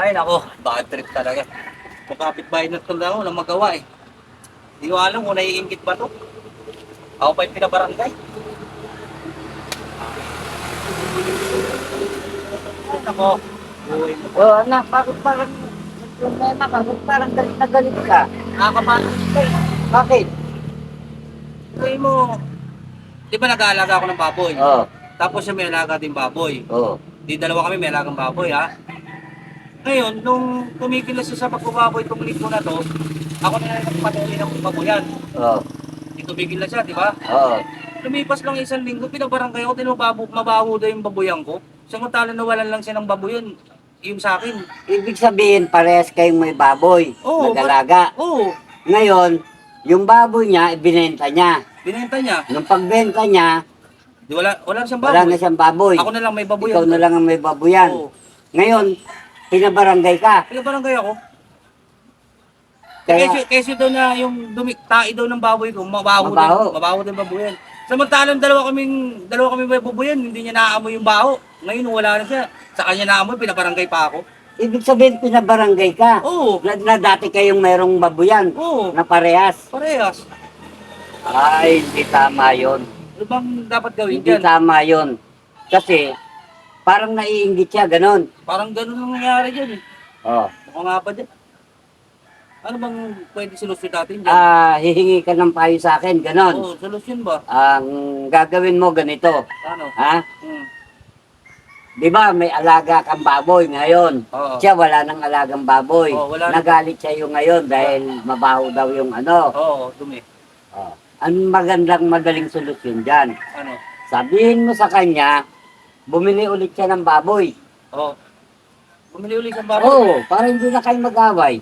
Ay nako, bad trip talaga. Magkapit-bahay na ito lang ako, walang magawa eh. Hindi ko alam kung naiingit ba to. Ako pa yung pinabarangay. Ay nako, buhay mo. Oh, anak, bakit parang may problema ka? Bakit parang galit na galit ka? Nakakapanos ito eh. Bakit? Buhay mo. Di ba nag-aalaga ako ng baboy? Oh, Tapos siya may alaga din baboy. oh. Di dalawa kami may alagang baboy ha. Ngayon, nung tumigil na siya sa pagbababoy itong linggo na to, ako na lang nagpatuloy ng baboyan. Oh, Di tumigil na siya, di ba? oh. Lumipas lang isang linggo, pinabarangay ako, mabaho daw yung baboyan ko. Samantala nawalan lang siya ng baboyan, yung sa akin. Ibig sabihin, parehas kayong may baboy, Oo, nag-alaga. Oo, Ngayon, yung baboy niya, ibinenta niya. binenta niya. Nung pagbenta niya, Di wala siyang baboy. wala na siyang baboy. Ako na lang may baboyan. Ikaw na lang ang may baboyan. Oo. Ngayon, pinabarangay ka. Pinabarangay ako. Kaya, Kesyo daw na yung tae daw ng baboy ko, mabaho Mabaho. din, mabaho din baboyan. Samantalang dalawa kami may baboyan, hindi niya naamoy yung baho. Ngayon wala na siya. Sa kanya naamoy, pinabarangay pa ako. ibig sabihin, pinabarangay ka. Oo, Na dati kayong mayroong baboyan oo, na parehas. parehas. Ay, hindi tama yun. Ano bang dapat gawin Hindi dyan? tama yun. Kasi, parang naiinggit siya, ganon. Parang ganun ang nangyari dyan eh. Oh. Ako nga pa dyan. Ano bang pwede solusyon natin dyan? Hihingi ka ng payo sa akin, ganon. Oo, solusyon ba? Ang gagawin mo ganito, Ano? ha? Hmm. Di ba may alaga kang baboy ngayon? Oo. Siya wala nang alagang baboy. Oo, wala na. Nagalit siya yung ngayon dahil mabaho daw yung ano. Oo, dumi. Oh. Ang magandang madaling solusyon dyan. Ano? Sabihin mo sa kanya, bumili ulit siya ng baboy. Oo. Bumili ulit ng baboy. Oo, para hindi na kayo mag-away.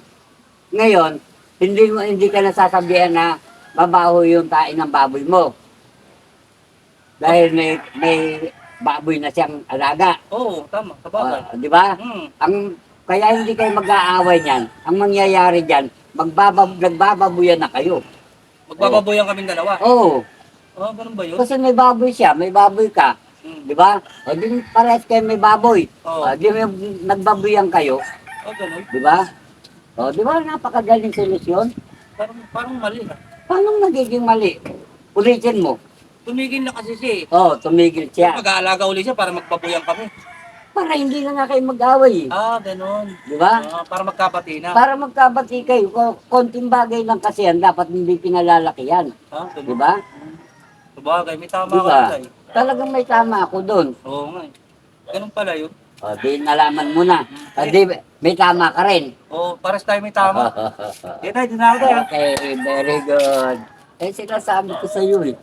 Ngayon, hindi ka nasasabihan na mabaho yung tain ng baboy mo. Dahil may baboy na siyang alaga. Oo, tama. Sabagay. Di ba? Hmm. Kaya hindi kayo mag-aaway niyan. Ang mangyayari diyan, nagbababuyan na kayo. Magbababoyan kaming dalawa. Oo. Oh, ganun ba yun? Kasi may baboy siya, may baboy ka. Hmm. Di ba? O di parehas kayo may baboy. Oo. Di nagbabuyan kayo. Oh, ganun. Di ba? O di ba napakagaling solusyon? Parang mali na. Paano nagiging mali? Ulitin mo. Tumigil na kasi siya eh. Tumigil siya. Mag-aalaga ulit siya para magbaboyan kami. Para hindi na nga kayo mag-away. Ah, ganun. Di ba? Para magkapati na. Para magkabati kayo. Konting bagay lang kasi yan, dapat hindi pinalalaki yan. Ah, Di ganun. ba? Sabagay, may tama Di ka ba? pala eh. Talagang may tama ako doon. Oo nga eh. Ganun pala yun. Di nalaman mo na. Di, may tama ka rin. Oo, pares tayo may tama. Di na ako tayo. Okay, very good. Sinasabi ko sa iyo eh.